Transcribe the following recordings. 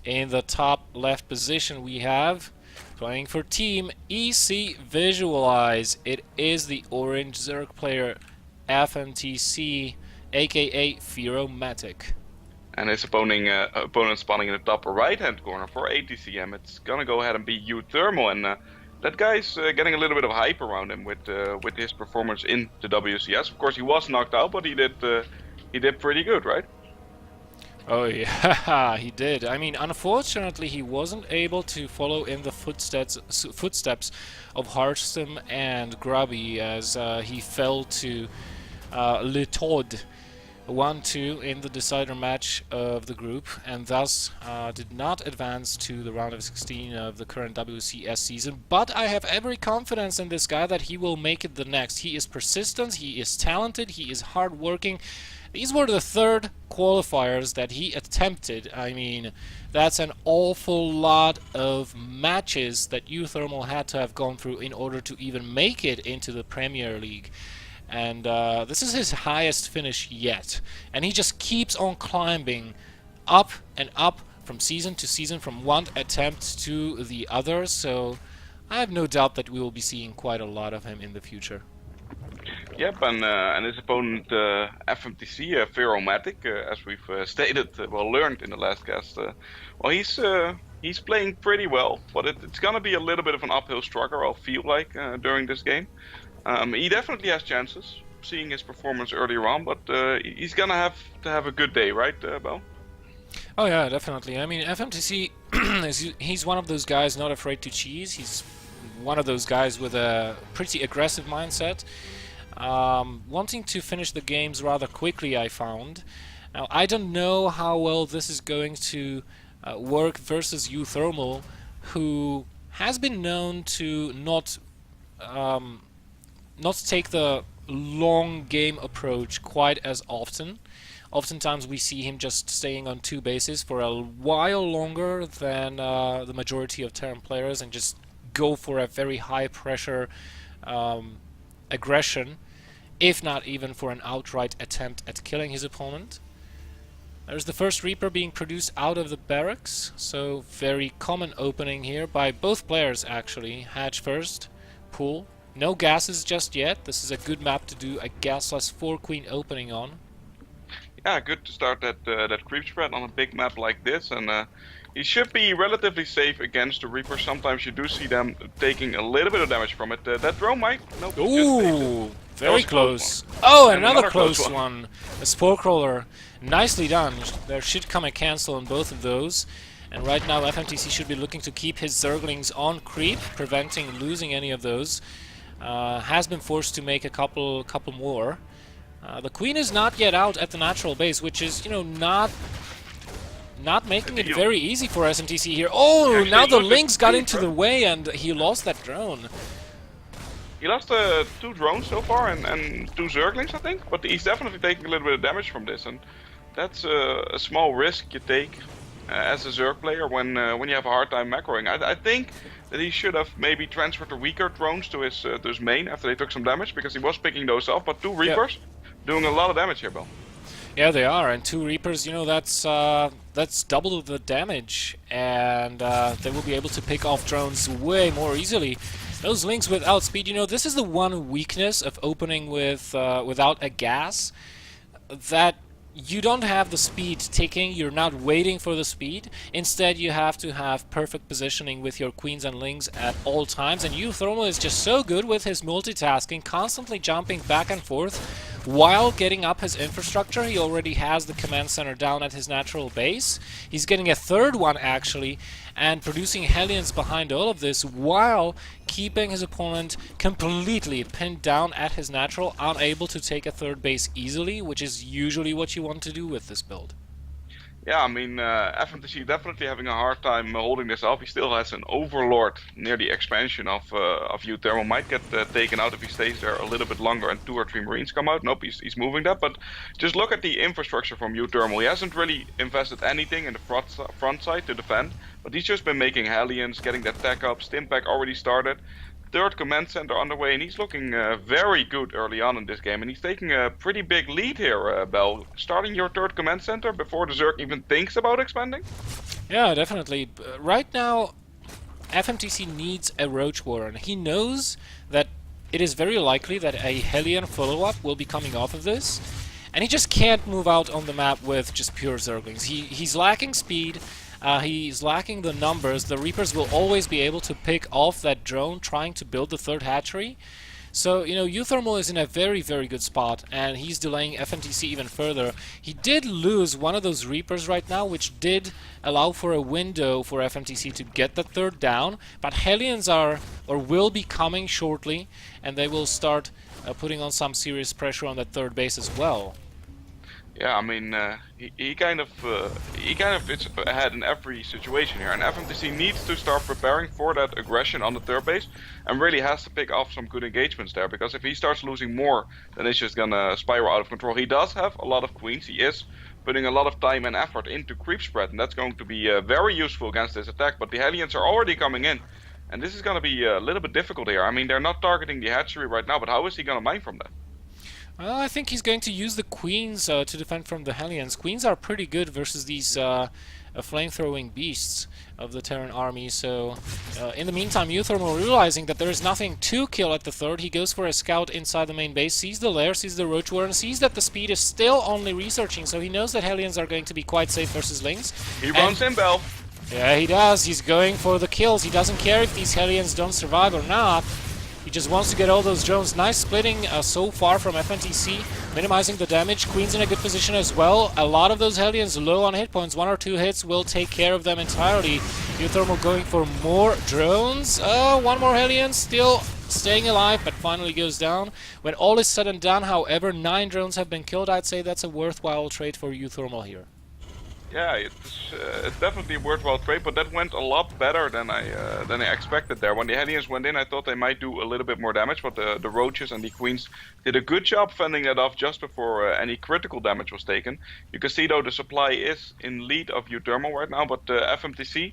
In the top left position we have, playing for Team EC Visualize, it is the orange Zerg player fmtc, aka Fearomatic. And his opponent spawning in the top right-hand corner for ATCM. It's gonna go ahead and be uThermal, and that guy's getting a little bit of hype around him with his performance in the WCS. Of course, he was knocked out, but he did pretty good, right? Oh yeah, he did. I mean, unfortunately, he wasn't able to follow in the footsteps of Harstem and Grubby as he fell to Le Todd 1-2 in the decider match of the group, and thus did not advance to the round of 16 of the current WCS season. But I have every confidence in this guy that he will make it the next. He is persistent, he is talented, he is hardworking. These were the third qualifiers that he attempted. I mean, that's an awful lot of matches that uThermal had to have gone through in order to even make it into the Premier League. And this is his highest finish yet. And he just keeps on climbing up and up from season to season, from one attempt to the other. So I have no doubt that we will be seeing quite a lot of him in the future. Yep, and his opponent FMTC, Fearomatic, as we've learned in the last cast. Well, he's playing pretty well, but it's gonna be a little bit of an uphill struggle, I feel like, during this game. He definitely has chances, seeing his performance earlier on, but he's gonna have to have a good day, right, Bo? Oh yeah, definitely. I mean, FMTC, he's one of those guys not afraid to cheese. He's one of those guys with a pretty aggressive mindset. Wanting to finish the games rather quickly, I found. Now, I don't know how well this is going to work versus uThermal, who has been known to not take the long game approach quite as often. Oftentimes we see him just staying on two bases for a while longer than the majority of Terran players and just go for a very high pressure aggression, if not even for an outright attempt at killing his opponent. There's the first Reaper being produced out of the barracks, so very common opening here by both players actually. Hatch first, pool. No gases just yet. This is a good map to do a gasless 4-queen opening on. Yeah, good to start that creep spread on a big map like this, and he should be relatively safe against the Reaper. Sometimes you do see them taking a little bit of damage from it. That drone might... Nope, ooh, very close. Oh, another close one. A Spore Crawler. Nicely done. There should come a cancel on both of those. And right now FMTC should be looking to keep his Zerglings on creep, preventing losing any of those. Has been forced to make a couple more. The Queen is not yet out at the natural base, which is, you know, not making it very easy for SMTC here. Oh, now the Lynx got into the way and he lost that drone. He lost 2 drones so far and 2 Zerglings, I think, but he's definitely taking a little bit of damage from this, and that's a small risk you take as a Zerg player when you have a hard time macroing. I think that he should have maybe transferred the weaker drones to his main after they took some damage, because he was picking those off, but 2 Reapers doing a lot of damage here, Bill. Yeah, they are, and 2 Reapers, you know, that's double the damage, and they will be able to pick off drones way more easily. Those Lynx without speed, you know, this is the one weakness of opening with without a gas, that you don't have the speed ticking, you're not waiting for the speed. Instead, you have to have perfect positioning with your queens and lings at all times, and uThermal is just so good with his multitasking, constantly jumping back and forth while getting up his infrastructure. He already has the command center down at his natural base. He's getting a third one actually, and producing Hellions behind all of this while keeping his opponent completely pinned down at his natural, unable to take a third base easily, which is usually what you want to do with this build. Yeah, I mean, FMTC definitely having a hard time holding this off. He still has an Overlord near the expansion of uThermal. Might get taken out if he stays there a little bit longer and 2 or 3 Marines come out. Nope, he's moving that. But just look at the infrastructure from uThermal. He hasn't really invested anything in the front side to defend, but he's just been making Hellions, getting that tech up. Stimpack already started. third command center underway, and he's looking very good early on in this game. And he's taking a pretty big lead here, Bell. Starting your third command center before the Zerg even thinks about expanding? Yeah, definitely. Right now, FMTC needs a Roach Warren. He knows that it is very likely that a Hellion follow-up will be coming off of this, and he just can't move out on the map with just pure Zerglings. He's lacking speed, he's lacking the numbers. The Reapers will always be able to pick off that drone trying to build the third hatchery. So, you know, uThermal is in a very, very good spot, and he's delaying FMTC even further. He did lose one of those Reapers right now, which did allow for a window for FMTC to get the third down, but Hellions are, or will be coming shortly, and they will start putting on some serious pressure on that third base as well. Yeah, I mean, he kind of is ahead in every situation here, and FMTC needs to start preparing for that aggression on the third base, and really has to pick off some good engagements there, because if he starts losing more, then it's just gonna spiral out of control. He does have a lot of queens, he is putting a lot of time and effort into creep spread, and that's going to be very useful against this attack, but the Hellions are already coming in, and this is gonna be a little bit difficult here. I mean, they're not targeting the hatchery right now, but how is he gonna mine from that? Well, I think he's going to use the Queens to defend from the Hellions. Queens are pretty good versus these flame-throwing beasts of the Terran army, so in the meantime, uThermal, realizing that there is nothing to kill at the third, he goes for a scout inside the main base, sees the lair, sees the Roach Warren, sees that the speed is still only researching, so he knows that Hellions are going to be quite safe versus Lings. He runs in, Bell. Yeah, he does. He's going for the kills. He doesn't care if these Hellions don't survive or not. He just wants to get all those drones. Nice splitting so far from FNTC, minimizing the damage. Queen's in a good position as well. A lot of those Hellions low on hit points. 1 or 2 hits will take care of them entirely. uThermal going for more drones. One more Hellion still staying alive, but finally goes down. When all is said and done, however, 9 drones have been killed. I'd say that's a worthwhile trade for uThermal here. Yeah, it's definitely a worthwhile trade, but that went a lot better than I expected there. When the Hellions went in, I thought they might do a little bit more damage, but the Roaches and the Queens did a good job fending that off just before any critical damage was taken. You can see though the supply is in lead of uThermal right now, but FMTC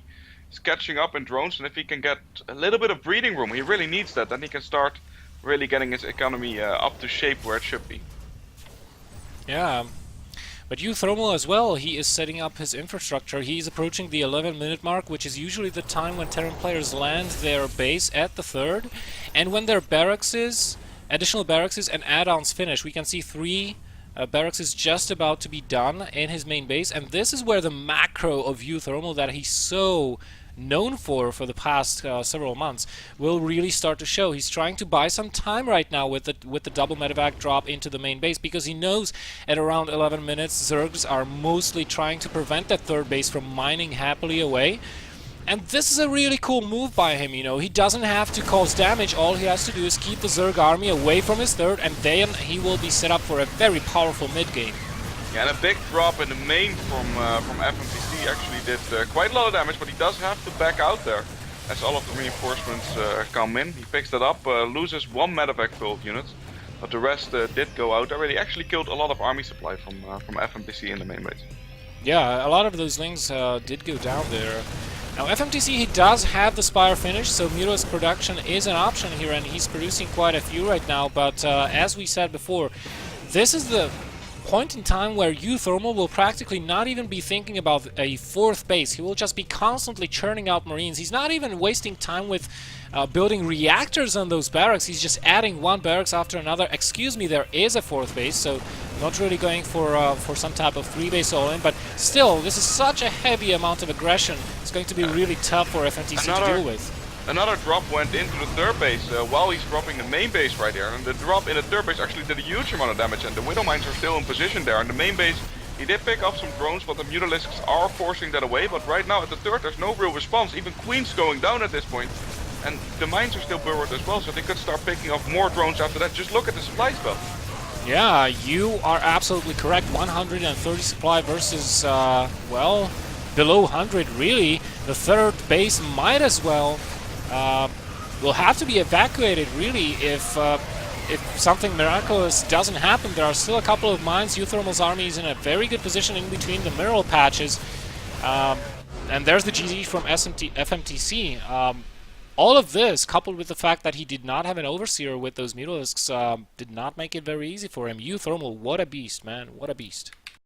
is catching up in drones, and if he can get a little bit of breathing room, he really needs that, then he can start really getting his economy up to shape where it should be. Yeah. But uThermal as well, he is setting up his infrastructure. He's approaching the 11-minute mark, which is usually the time when Terran players land their base at the third. And when their barracks, additional barracks and add-ons finish, we can see 3 barracks just about to be done in his main base. And this is where the macro of uThermal that he's so known for the past several months will really start to show. He's trying to buy some time right now with the double medevac drop into the main base, because he knows at around 11 minutes Zergs are mostly trying to prevent that third base from mining happily away. And this is a really cool move by him, you know. He doesn't have to cause damage. All he has to do is keep the Zerg army away from his third, and then he will be set up for a very powerful mid-game. Yeah, and a big drop in the main from FMTC actually did quite a lot of damage, but he does have to back out there as all of the reinforcements come in. He picks that up, loses 1 medevac filled unit, but the rest did go out already. He actually killed a lot of army supply from FMTC in the main base. Yeah, a lot of those Lings did go down there. Now FMTC, he does have the Spire finish, so Mutalisk production is an option here, and he's producing quite a few right now, but as we said before, this is the point in time where uThermal will practically not even be thinking about a 4th base. He will just be constantly churning out Marines. He's not even wasting time with building reactors on those barracks. He's just adding 1 barracks after another. Excuse me, there is a 4th base, so not really going for some type of 3 base all-in, but still, this is such a heavy amount of aggression. It's going to be really tough for FNTC to deal with. Another drop went into the third base while he's dropping the main base right there, and the drop in the third base actually did a huge amount of damage, and the Widow Mines are still in position there. And the main base, he did pick up some drones, but the Mutalisks are forcing that away. But right now at the third, there's no real response. Even Queen's going down at this point, and the mines are still burrowed as well, so they could start picking up more drones after that. Just look at the supply spell. Yeah, you are absolutely correct. 130 supply versus, well, below 100 really. The third base might as well will have to be evacuated really if something miraculous doesn't happen. There are still a couple of mines. uThermal's army is in a very good position in between the mineral patches, and there's the GG from FMTC. all of this, coupled with the fact that he did not have an overseer with those mutalisks, did not make it very easy for him. uThermal, what a beast, man. What a beast.